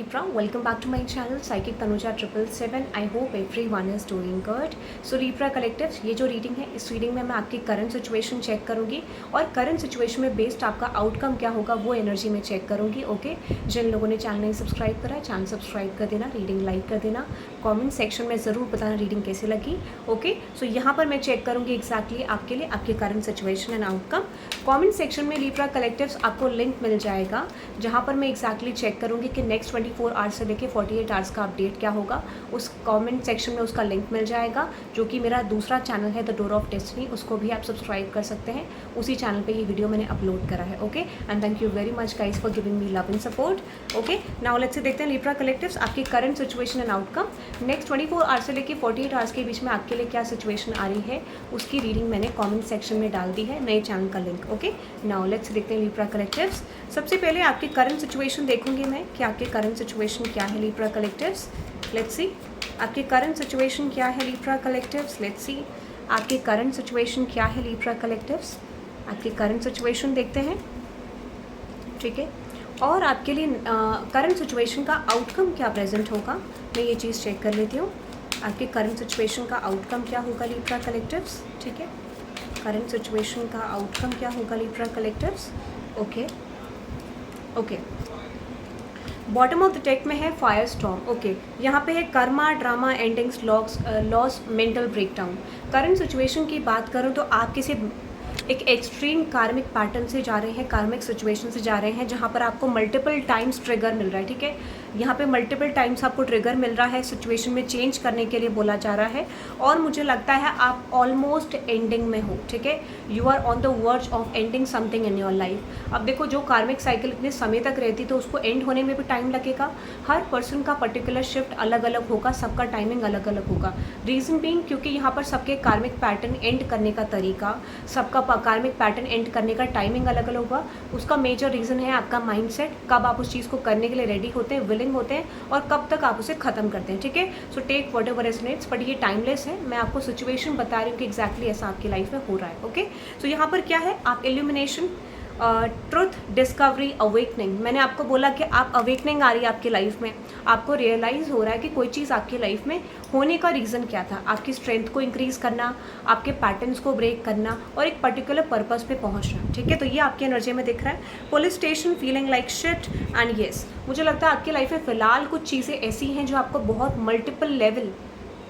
Libra. Welcome back to my channel Psychic Tanuja 777. I hope everyone is doing good. So Libra Collectives, ये जो reading है इस reading में मैं आपकी करंट सिचुएशन चेक करूंगी और करंट सिचुएशन में बेस्ड आपका आउटकम क्या होगा वो एनर्जी में चेक करूंगी. ओके, जिन लोगों ने चैनल नहीं सब्सक्राइब करा है चैनल सब्सक्राइब कर देना, रीडिंग लाइक कर देना, कमेंट सेक्शन में ज़रूर बताना रीडिंग कैसे लगी. ओके, सो यहाँ पर मैं चेक करूँगी एग्जैक्टली आपके लिए आपके current situation and outcome. Comment section में Libra Collectives आपको लिंक मिल जाएगा जहाँ पर मैं एग्जैक्टली चेक करूँगी कि नेक्स्ट 24 आवर्स से लेके 48 आवर्स का अपडेट क्या होगा. उस कमेंट सेक्शन में उसका लिंक मिल जाएगा जो कि मेरा दूसरा चैनल है द डोर ऑफ डेस्टिनी, उसको भी आप सब्सक्राइब कर सकते हैं. उसी चैनल पे ये वीडियो मैंने अपलोड करा है. Okay, and thank you very much guys for giving me love and support. Okay, now let's say देखते हैं Libra Collectives आपकी current situation and outcome next 24 hours से लेके 48 आवर्स के बीच में आपके लिए क्या सिचुएशन आ रही है उसकी रीडिंग मैंने कमेंट सेक्शन में डाल दी है, नए चैनल का लिंक. ओके, नाउ लेट्स देखते हैं Libra Collectives. सबसे पहले आपकी करंट सिचुएशन देखूंगी मैं कि आपके करंट सिचुएशन क्या है Libra Collectives. लेट्स सी आपकी करंट सिचुएशन क्या है Libra Collectives. लेट्स सी आपकी करंट सिचुएशन क्या है Libra Collectives. आपकी करंट सिचुएशन देखते हैं, ठीक है, और आपके लिए करंट सिचुएशन का आउटकम क्या प्रेजेंट होगा मैं ये चीज़ चेक कर लेती हूँ. आपके करंट सिचुएशन का आउटकम क्या होगा Libra Collectives. ठीक है, करंट सिचुएशन का आउटकम क्या होगा Libra Collectives. Okay okay, bottom of the deck में है फायर स्टॉर्म. ओके, यहाँ पे है karma, drama, endings, loss, mental breakdown. Current situation की बात करूँ तो आप किसी एक एक्सट्रीम कार्मिक पैटर्न से जा रहे हैं, कार्मिक सिचुएशन से जा रहे हैं जहाँ पर आपको मल्टीपल टाइम्स ट्रिगर मिल रहा है. ठीक है, यहाँ पे मल्टीपल टाइम्स आपको ट्रिगर मिल रहा है, सिचुएशन में चेंज करने के लिए बोला जा रहा है और मुझे लगता है आप ऑलमोस्ट एंडिंग में हो. ठीक है, you are on the verge of ending something in your life. अब देखो, जो कार्मिक साइकिल इतने समय तक रहती तो उसको एंड होने में भी टाइम लगेगा. हर पर्सन का पर्टिकुलर शिफ्ट अलग अलग होगा, सबका टाइमिंग अलग अलग होगा. रीज़न बीइंग क्योंकि यहाँ पर सबके कार्मिक पैटर्न एंड करने का तरीका, सबका कार्मिक पैटर्न एंड करने का टाइमिंग अलग अलग होगा. उसका मेजर रीज़न है आपका माइंडसेट, कब आप उस चीज़ को करने के लिए रेडी होते हैं, विलिंग होते हैं और कब तक आप उसे ख़त्म करते हैं. ठीक है, so take whatever resonates, but ये टाइमलेस है. मैं आपको सिचुएशन बता रही हूँ कि एग्जैक्टली ऐसा आपकी लाइफ में हो रहा है. ओके, सो यहाँ पर क्या है, आप इल्यूमिनेशन, ट्रुथ, डिस्कवरी, अवेकनिंग. मैंने आपको बोला कि आप अवेकनिंग आ रही है आपकी लाइफ में, आपको रियलाइज़ हो रहा है कि कोई चीज़ आपकी लाइफ में होने का रीज़न क्या था. आपकी स्ट्रेंथ को इंक्रीज़ करना, आपके पैटर्न्स को ब्रेक करना और एक पर्टिकुलर पर्पस पे पहुंचना. ठीक है, तो ये आपकी एनर्जी में दिख रहा है. Police station, feeling like shit and yes. मुझे लगता है आपकी लाइफ में फ़िलहाल कुछ चीज़ें ऐसी हैं जो आपको बहुत मल्टीपल लेवल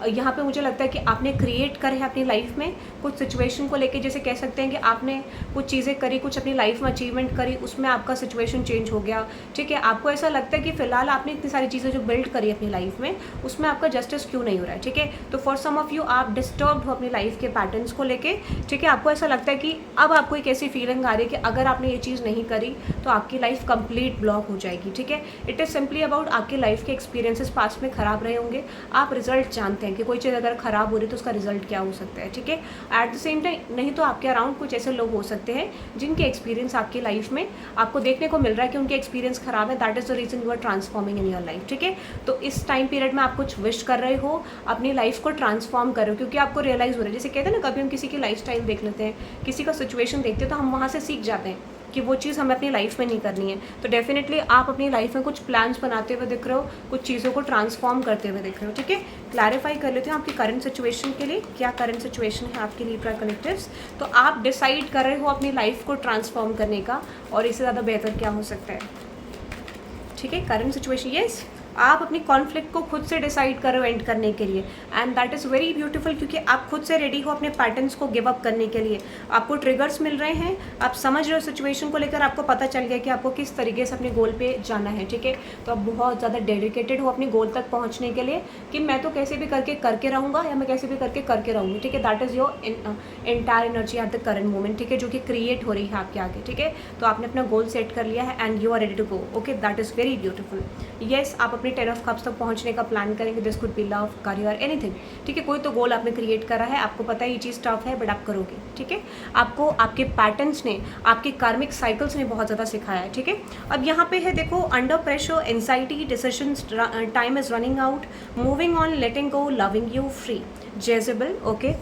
यहाँ पे मुझे लगता है कि आपने क्रिएट करे हैं अपनी लाइफ में कुछ सिचुएशन को लेके. जैसे कह सकते हैं कि आपने कुछ चीज़ें करी, कुछ अपनी लाइफ में अचीवमेंट करी, उसमें आपका सिचुएशन चेंज हो गया. ठीक है, आपको ऐसा लगता है कि फ़िलहाल आपने इतनी सारी चीज़ें जो बिल्ड करी अपनी लाइफ में उसमें आपका जस्टिस क्यों नहीं हो रहा है. ठीक है, तो फॉर सम ऑफ यू आप डिस्टर्ब्ड हो अपनी लाइफ के पैटर्न्स को लेके. ठीक है, आपको ऐसा लगता है कि अब आपको एक ऐसी फीलिंग आ रही है कि अगर आपने ये चीज़ नहीं करी तो आपकी लाइफ कंप्लीट ब्लॉक हो जाएगी. ठीक है, इट इज़ सिंपली अबाउट आपकी लाइफ के एक्सपीरियंसेस पास्ट में ख़राब रहे होंगे. आप रिजल्ट जानते हैं कि कोई चीज़ अगर ख़राब हो रही है तो उसका रिजल्ट क्या हो सकता है. ठीक है, एट द सेम टाइम नहीं तो आपके अराउंड कुछ ऐसे लोग हो सकते हैं जिनके एक्सपीरियंस आपकी लाइफ में आपको देखने को मिल रहा है कि उनके एक्सपीरियंस ख़राब है. That is the reason you are transforming in your life. ठीक है, तो इस टाइम पीरियड में आप कुछ विश कर रहे हो, अपनी लाइफ को ट्रांसफॉर्म कर रहे हो क्योंकि आपको रियलाइज़ हो रहा है. जैसे कहते हैं ना, कभी हम किसी की लाइफ स्टाइल देख लेते हैं, किसी का सिचुएशन देखते हैं तो हम वहाँ से सीख जाते हैं कि वो चीज़ हमें अपनी लाइफ में नहीं करनी है. तो डेफिनेटली आप अपनी लाइफ में कुछ प्लान्स बनाते हुए दिख रहे हो, कुछ चीज़ों को ट्रांसफॉर्म करते हुए दिख रहे हो. ठीक है, क्लैरिफाई कर लेते हैं आपकी करंट सिचुएशन के लिए क्या करंट सिचुएशन है आपकी Libra Collectives. तो आप डिसाइड कर रहे हो अपनी लाइफ को ट्रांसफॉर्म करने का और इससे ज़्यादा बेहतर क्या हो सकता है. ठीक है, करंट सिचुएशन, यस, आप अपनी कॉन्फ्लिक्ट को खुद से डिसाइड कर रहे हो एंड करने के लिए and that is very beautiful क्योंकि आप खुद से रेडी हो अपने पैटर्न्स को गिव अप करने के लिए. आपको ट्रिगर्स मिल रहे हैं, आप समझ रहे हो सिचुएशन को लेकर, आपको पता चल गया कि आपको किस तरीके से अपने गोल पे जाना है. ठीक है, तो आप बहुत ज़्यादा डेडिकेटेड हो अपने गोल तक पहुँचने के लिए कि मैं तो कैसे भी करके रहूँगा या मैं कैसे भी करके रहूँगी. ठीक है, that is your entire energy at the current moment. ठीक है, जो कि क्रिएट हो रही है आपके आगे. ठीक है, तो आपने अपना गोल सेट कर लिया है and you are ready to go. Okay, that is very beautiful. Yes, आप अपने 10 ऑफ कप्स तक पहुंचने का प्लान करेंगे. This could be love, career, anything. ठीक है, कोई तो गोल आपने क्रिएट करा है, आपको पता है ये चीज़ टफ है बट आप करोगे. ठीक है, आपको आपके पैटर्न्स ने, आपके कार्मिक साइकिल्स ने बहुत ज़्यादा सिखाया है. ठीक है, अब यहाँ पे है देखो, under pressure, anxiety, decisions, time is running out, moving on, letting go, loving you, free, judgeable. Okay,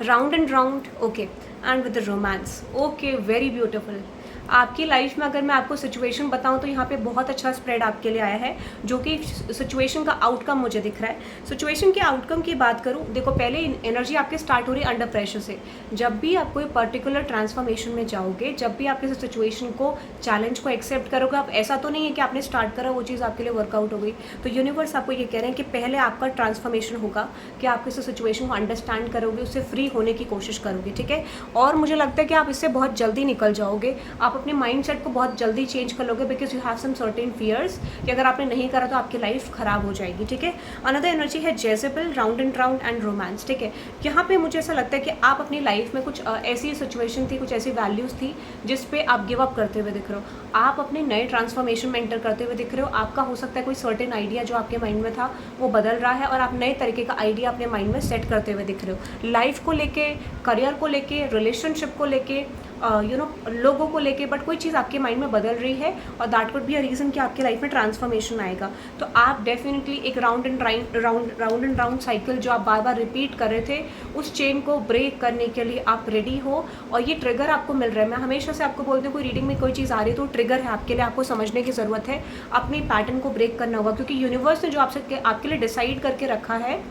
round and round. Okay, and with the romance. Okay, very beautiful. आपकी लाइफ में अगर मैं आपको सिचुएशन बताऊं तो यहाँ पे बहुत अच्छा स्प्रेड आपके लिए आया है, जो कि सिचुएशन का आउटकम मुझे दिख रहा है। सिचुएशन के आउटकम की बात करूँ, देखो पहले एनर्जी आपकी स्टार्ट हो रही है अंडर प्रेशर से। जब भी आप कोई पर्टिकुलर ट्रांसफॉर्मेशन में जाओगे, जब भी आप किसी सिचुएशन को, चैलेंज को एक्सेप्ट करोगे, आप ऐसा तो नहीं है कि आपने स्टार्ट करा वो चीज़ आपके लिए वर्कआउट हो गई, तो यूनिवर्स आपको ये कह रहे हैं कि पहले आपका ट्रांसफॉर्मेशन होगा कि आप किसी सिचुएशन को अंडरस्टैंड करोगे, उससे फ्री होने की कोशिश करोगे, ठीक है। और मुझे लगता है कि आप इससे बहुत जल्दी निकल जाओगे, आप अपने माइंडसेट को बहुत जल्दी चेंज कर लोगे, because you have some certain fears कि अगर आपने नहीं करा तो आपकी लाइफ खराब हो जाएगी, ठीक है। अनदर एनर्जी है जेजेबल, राउंड एंड रोमांस, ठीक है। यहाँ पे मुझे ऐसा लगता है कि आप अपनी लाइफ में कुछ ऐसी सिचुएशन थी, कुछ ऐसी वैल्यूज थी जिस पे आप गिव अप करते हुए दिख रहे हो, आप अपने नए ट्रांसफॉर्मेशन में एंटर करते हुए दिख रहे हो। आपका हो सकता है कोई सर्टेन आइडिया जो आपके माइंड में था वो बदल रहा है और आप नए तरीके का आइडिया अपने माइंड में सेट करते हुए दिख रहे हो, लाइफ को लेके, करियर को लेके, रिलेशनशिप को लेके, लोगों को लेके, बट कोई चीज़ आपके माइंड में बदल रही है और that would be a reason कि आपकी लाइफ में ट्रांसफॉर्मेशन आएगा। तो आप डेफिनेटली एक राउंड एंड राउंड साइकिल जो आप बार बार रिपीट कर रहे थे, उस चेन को ब्रेक करने के लिए आप रेडी हो और ये ट्रिगर आपको मिल रहा है। मैं हमेशा से आपको बोलती हूँ, कोई रीडिंग में कोई चीज़ आ रही है तो ट्रिगर है आपके लिए, आपको समझने की ज़रूरत है, अपनी पैटर्न को ब्रेक करना होगा, क्योंकि यूनिवर्स ने जो आपके लिए डिसाइड करके रखा है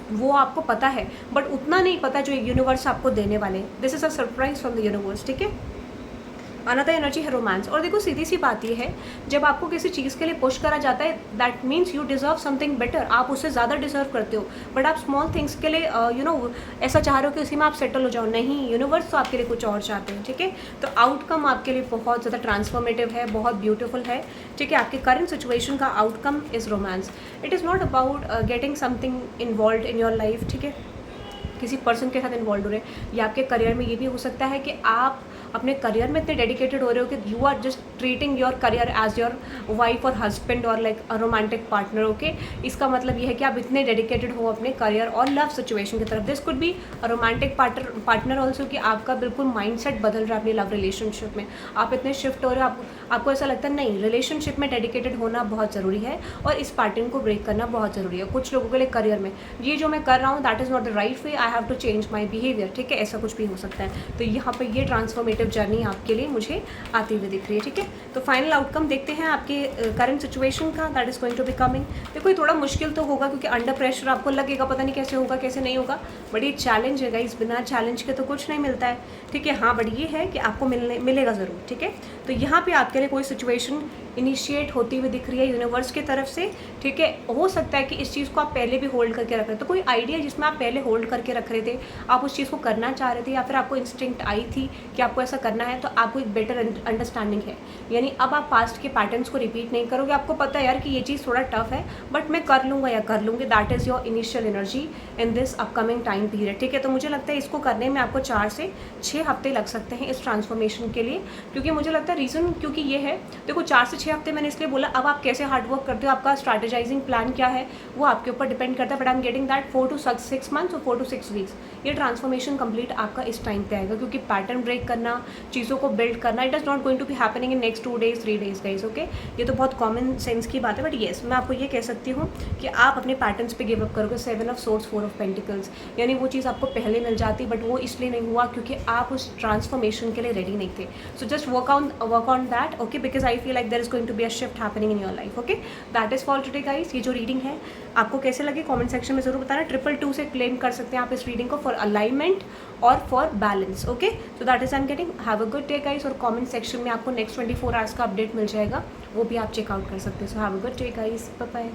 वो आपको पता है, बट उतना नहीं पता जो यूनिवर्स आपको देने वाले हैं। This is a surprise from the universe, ठीक है। अनदर एनर्जी है रोमांस। और देखो सीधी सी बात ये है, जब आपको किसी चीज़ के लिए पुश करा जाता है, that means you deserve something better, आप उससे ज़्यादा डिजर्व करते हो, बट आप स्मॉल थिंग्स के लिए ऐसा चाह रहे हो कि उसी में आप सेटल हो जाओ। नहीं, यूनिवर्स तो आपके लिए कुछ और चाहते हैं, ठीक है। तो आउटकम आपके लिए बहुत ज़्यादा ट्रांसफॉर्मेटिव है, बहुत ब्यूटीफुल है, ठीक है। आपके करंट सिचुएशन का outcome is romance. It is not about getting something involve in your life, ठीक है, किसी पर्सन के साथ इन्वॉल्व हो रहे हैं, या आपके करियर में ये भी हो सकता है कि आप अपने करियर में इतने डेडिकेटेड हो रहे हो कि you are just treating your career as your wife और हस्बैंड और like a romantic partner, okay. इसका मतलब ये है कि आप इतने डेडिकेटेड हो अपने करियर और लव सिचुएशन की तरफ। This could be a romantic partner also, कि आपका बिल्कुल माइंडसेट बदल रहा है अपनी लव रिलेशनशिप में, आप इतने शिफ्ट हो रहे हो, आपको ऐसा लगता है नहीं, रिलेशनशिप में डेडिकेटेड होना बहुत ज़रूरी है और इस पैटर्न को ब्रेक करना बहुत ज़रूरी है। कुछ लोगों के लिए करियर में ये जो मैं कर रहा हूँ that is not the right way, I have to change my behaviour, ठीक है, ऐसा कुछ भी हो सकता है। तो यहाँ पर ये ट्रांसफॉर्मेटिव जर्नी आपके लिए मुझे आती हुई दिख रही है, ठीक है। तो फाइनल आउटकम देखते हैं आपके करंट सिचुएशन का, that is going to be coming. देखो ये थोड़ा मुश्किल तो होगा, क्योंकि अंडर प्रेशर आपको लगेगा पता नहीं कैसे होगा कैसे नहीं होगा, बट ये चैलेंज है गाइस, बिना चैलेंज के तो कुछ नहीं मिलता है, ठीक है। हाँ, बट ये है कि आपको मिलेगा ज़रूर, ठीक है। तो यहाँ पे आपके लिए कोई सिचुएशन इनिशिएट होती हुई दिख रही है यूनिवर्स की तरफ से, ठीक है। हो सकता है कि इस चीज़ को आप पहले भी होल्ड करके रख रहे थे, तो कोई आइडिया जिसमें आप पहले होल्ड करके रख रहे थे, आप उस चीज़ को करना चाह रहे थे, या फिर आपको इंस्टिंक्ट आई थी कि आपको ऐसा करना है, तो आपको एक बेटर अंडरस्टैंडिंग है। यानी अब आप पास्ट के पैटर्न्स को रिपीट नहीं करोगे, आपको पता है यार कि ये चीज़ थोड़ा टफ है बट मैं कर लूँगा या कर लूँगी। That is your initial energy in this upcoming time period, ठीक है। तो मुझे लगता है इसको करने में आपको 4 से 6 हफ्ते लग सकते हैं इस ट्रांसफॉर्मेशन के लिए, क्योंकि मुझे लगता है रीज़न क्योंकि ये है, देखो 4 से 6 हफ्ते मैंने इसलिए बोला, अब आप कैसे हार्डवर्क करते हो, आपका स्ट्रैटेजाइजिंग प्लान क्या है वो आपके ऊपर डिपेंड करता है, but I am getting that 4 to 6 months और 4 to 6 वीक्स ये ट्रांसफॉर्मेशन कंप्लीट आपका इस टाइम पे आएगा, क्योंकि पैटर्न ब्रेक करना, चीज़ों को बिल्ड करना, it is not going to be happening in next 2 days 3 days guys, okay. ये तो बहुत कॉमन सेंस की बात है, बट येस मैं आपको ये कह सकती हूँ कि आप अपने पैटर्न्स पे गिव अप करोगे। 7 of Swords 4 of Pentacles, यानी वो चीज़ आपको पहले मिल जाती, बट वो इसलिए नहीं हुआ क्योंकि आप उस ट्रांसफॉर्मेशन के लिए रेडी नहीं थे। So just work on that, okay, because I feel like there is going to be a shift happening in your life, okay. That is for today guys. ये जो रीडिंग है आपको कैसे लगे कमेंट सेक्शन में जरूर बताना। 222 से क्लेम कर सकते हैं आप इस रीडिंग को फॉर अलाइनमेंट और for balance, okay. So that is I am getting, have a good day guys. और कमेंट सेक्शन में आपको नेक्स्ट 24 आवर्स का अपडेट मिल जाएगा, वो भी आप चेकआउट कर सकते हैं। So have a good day guys, bye bye.